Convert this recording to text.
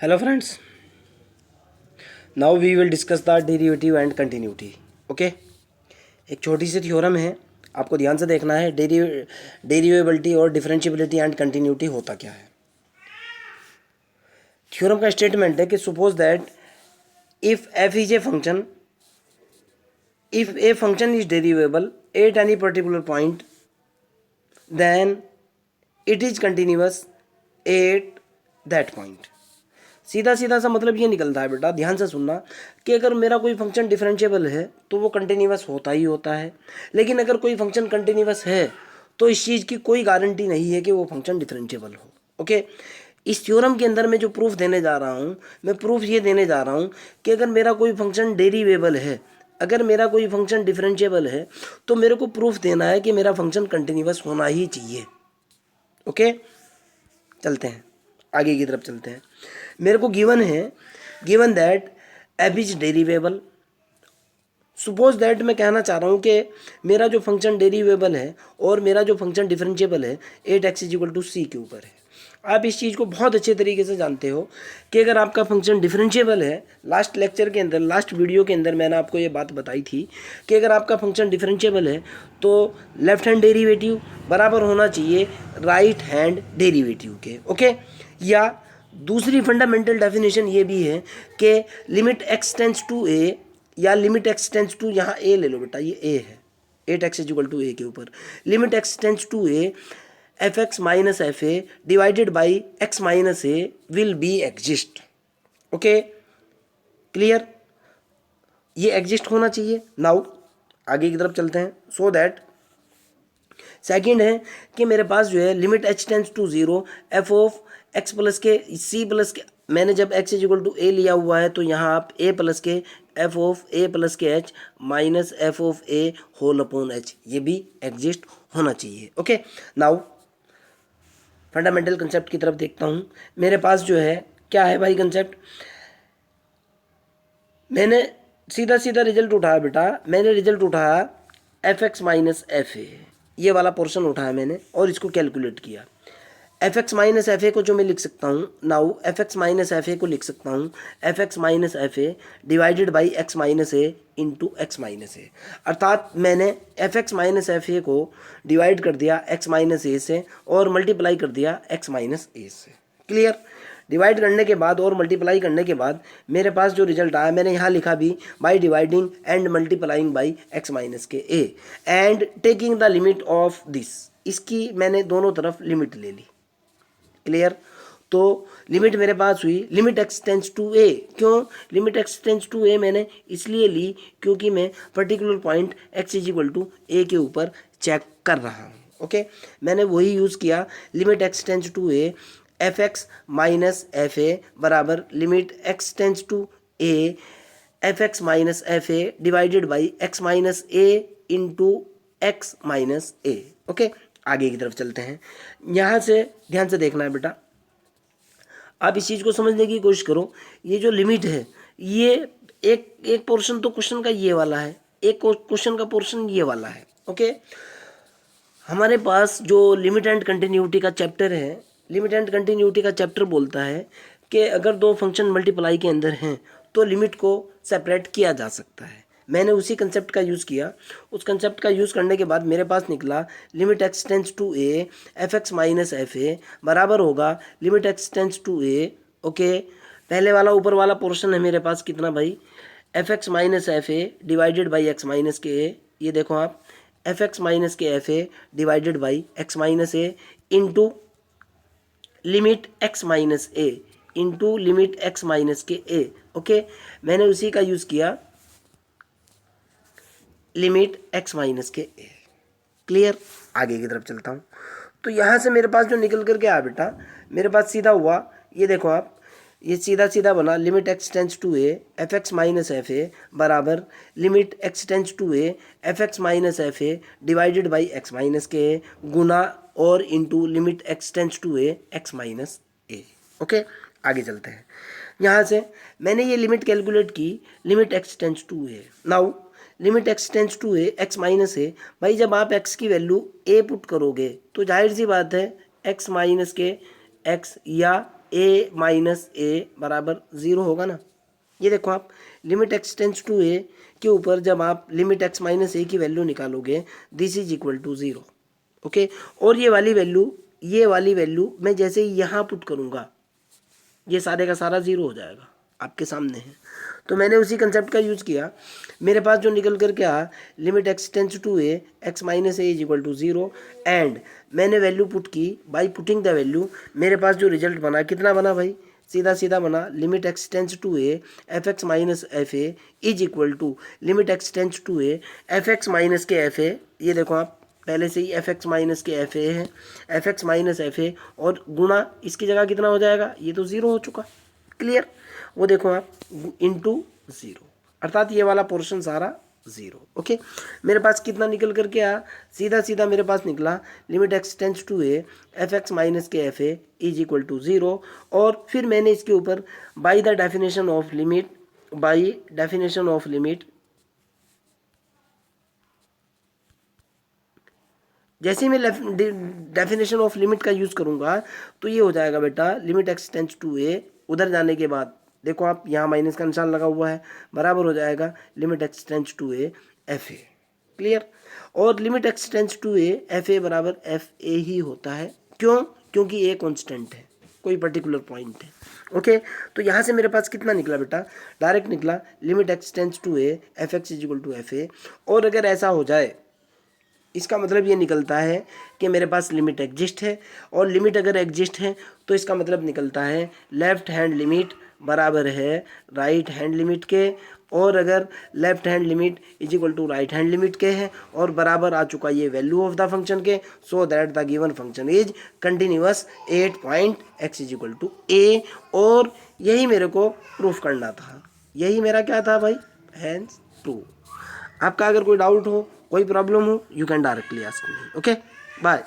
Hello friends, now we will discuss the derivative and continuity. Okay, एक छोटी सी theorem है, आपको ध्यान से देखना है. डेरिवेबिलिटी और डिफरेंशिएबिलिटी एंड कंटिन्यूटी होता क्या है. थ्योरम का स्टेटमेंट है कि suppose that if F is a function, if a function is derivable at any particular point, then it is continuous at that point. सीधा सीधा सा मतलब ये निकलता है बेटा, ध्यान से सुनना, कि अगर मेरा कोई फंक्शन डिफरेंशिएबल है तो वो कंटिन्यूस होता ही होता है. लेकिन अगर कोई फंक्शन कंटिन्यूस है तो इस चीज़ की कोई गारंटी नहीं है कि वो फंक्शन डिफरेंशिएबल हो. ओके, इस थ्योरम के अंदर मैं जो प्रूफ देने जा रहा हूँ, मैं प्रूफ ये देने जा रहा हूँ कि अगर मेरा कोई फंक्शन डेरिवेबल है, अगर मेरा कोई फंक्शन डिफरेंशिएबल है, तो मेरे को प्रूफ देना है कि मेरा फंक्शन कंटिन्यूस होना ही चाहिए. ओके, चलते हैं आगे की तरफ चलते हैं. मेरे को गिवन है, given that F is derivable. Suppose that मैं कहना चाह रहा हूँ कि मेरा जो फंक्शन डेरिवेबल है और मेरा जो फंक्शन डिफरेंशिएबल है at X is equal to C के ऊपर है. आप इस चीज़ को बहुत अच्छे तरीके से जानते हो कि अगर आपका फंक्शन डिफरेंशिएबल है, लास्ट लेक्चर के अंदर, लास्ट वीडियो के अंदर मैंने आपको ये बात बताई थी कि अगर आपका फंक्शन डिफरेंशिएबल है तो लेफ्ट हैंड डेरिवेटिव बराबर होना चाहिए राइट हैंड डेरिवेटिव के. ओके, या दूसरी फंडामेंटल डेफिनेशन ये भी है कि लिमिट एक्स टेंस टू ए, या लिमिट एक्स टेंस टू, यहाँ ए ले लो बेटा, ये ए है, at X is equal to A के ऊपर, limit x tends to A F x minus F A divided by X minus A will be exist. Okay, clear, ये exist होना चाहिए. नाउ आगे की तरफ चलते हैं. सो दैट सेकेंड है कि मेरे पास जो है limit h tends to zero f of x plus k c plus k, मैंने जब x is equal to a लिया हुआ है तो यहाँ आप a plus k f of a plus k h minus f of a whole upon h, ये भी एग्जिस्ट होना चाहिए. ओके, नाउ फंडामेंटल कंसेप्ट की तरफ देखता हूँ. मेरे पास जो है क्या है भाई कंसेप्ट, मैंने सीधा सीधा रिजल्ट उठाया बेटा, मैंने रिजल्ट उठाया F x minus F A, ये वाला पोर्शन उठाया मैंने और इसको कैलकुलेट किया. F x minus F A को जो मैं लिख सकता हूँ, now F x minus F A को लिख सकता हूँ F x minus F A divided by X minus A into X minus A. अर्थात मैंने F x minus F A को डिवाइड कर दिया एक्स माइनस ए से और मल्टीप्लाई कर दिया एक्स माइनस ए से. क्लियर, डिवाइड करने के बाद और मल्टीप्लाई करने के बाद मेरे पास जो रिजल्ट आया, मैंने यहाँ लिखा भी by dividing and multiplying by X minus के A and taking the limit of this, इसकी मैंने दोनों तरफ लिमिट ले ली. क्लियर, तो लिमिट मेरे पास हुई limit x tends to A. क्यों limit x tends to A मैंने इसलिए ली क्योंकि मैं particular point X is equal to A के ऊपर चेक कर रहा हूँ. ओके, मैंने वही यूज़ किया limit x tends to A F x minus F A बराबर limit x tends to A F x minus F A divided by X minus A into X minus A. Okay, आगे की तरफ चलते हैं. यहाँ से ध्यान से देखना है बेटा, आप इस चीज़ को समझने की कोशिश करो. ये जो लिमिट है, ये एक पोर्शन तो क्वेश्चन का ये वाला है, एक क्वेश्चन का पोर्शन ये वाला है. ओके, हमारे पास जो लिमिट एंड कंटिन्यूटी का चैप्टर है, लिमिट एंड कंटिन्यूटी का चैप्टर बोलता है कि अगर दो फंक्शन मल्टीप्लाई के अंदर हैं तो लिमिट को सेपरेट किया जा सकता है. मैंने उसी कंसेप्ट का यूज़ किया. उस कंसेप्ट का यूज़ करने के बाद मेरे पास निकला limit x tends to A F x minus F A बराबर होगा limit x tends to a. Okay, पहले वाला ऊपर वाला पोर्शन है मेरे पास कितना भाई, F x minus F A divided by X minus के ए. ये देखो आप, एफ एक्स माइनस के F A divided by X minus A into limit x minus A into limit x minus के ए. ओके, मैंने उसी का यूज़ किया लिमिट एक्स माइनस के ए. क्लियर, आगे की तरफ चलता हूँ. तो यहाँ से मेरे पास जो निकल करके आया बेटा, मेरे पास सीधा हुआ, ये देखो आप, ये सीधा सीधा बना limit x tends to A F x minus F A बराबर limit x tends to A F x minus F A divided by X minus के ए गुना और into limit x tends to A x minus A. Okay, आगे चलते हैं. यहाँ से मैंने ये लिमिट कैलकुलेट की limit x tends to A. Now limit x tends to A x minus A, भाई जब आप एक्स की वैल्यू ए पुट करोगे तो जाहिर सी बात है एक्स माइनस के एक्स या ए माइनस ए बराबर 0 होगा ना। ये देखो आप limit x tends to A के ऊपर जब आप लिमिट एक्स माइनस ए की वैल्यू निकालोगे this is equal to 0। Okay, और ये वाली वैल्यू मैं जैसे ही यहाँ पुट करूँगा ये सारे का सारा 0 हो जाएगा, आपके सामने है। तो मैंने उसी कंसेप्ट का यूज़ किया। मेरे पास जो निकल कर के आया limit x tends to A x minus a is equal to 0 and मैंने वैल्यू पुट की। बाई पुटिंग द वैल्यू मेरे पास जो रिजल्ट बना कितना बना भाई, सीधा सीधा बना limit x tends to A F x minus F A is equal to limit x tends to A F x minus के एफ ए। ये देखो आप पहले से ही एफ एक्स माइनस के एफ ए है, f x minus F a और गुणा इसकी जगह कितना हो जाएगा, ये तो 0 हो चुका। क्लियर, वो देखो आप इंटू 0 अर्थात ये वाला पोर्शन सारा 0। ओके, मेरे पास कितना निकल करके आया, सीधा सीधा मेरे पास निकला limit x tends to A F x minus के F A is equal to 0। और फिर मैंने इसके ऊपर by the definition of limit जैसे ही मैं डेफिनेशन ऑफ लिमिट का यूज़ करूँगा तो ये हो जाएगा बेटा limit x tends to A, उधर जाने के बाद देखो आप यहाँ माइनस का निशान लगा हुआ है, बराबर हो जाएगा limit x tends to A F A. Clear, और limit x tends to A F ए बराबर एफ ए ही होता है। क्यों, क्योंकि ए कॉन्स्टेंट है, कोई पर्टिकुलर पॉइंट है। ओके, तो यहाँ से मेरे पास कितना निकला बेटा, डायरेक्ट निकला limit x tends to A F x is equal to f a. और अगर ऐसा हो जाए इसका मतलब ये निकलता है कि मेरे पास लिमिट एग्जिस्ट है, और लिमिट अगर एग्जिस्ट है तो इसका मतलब निकलता है लेफ्ट हैंड लिमिट बराबर है राइट हैंड लिमिट के, और अगर left hand limit is equal to right hand limit k है और बराबर आ चुका ये वैल्यू ऑफ द फंक्शन के, so that the given function is continuous 8 point X is equal to A. और यही मेरे को प्रूफ करना था, यही मेरा क्या था भाई, हैंस प्रूफ। आपका अगर कोई डाउट हो, कोई प्रॉब्लम हो, you can directly ask me. Okay, bye.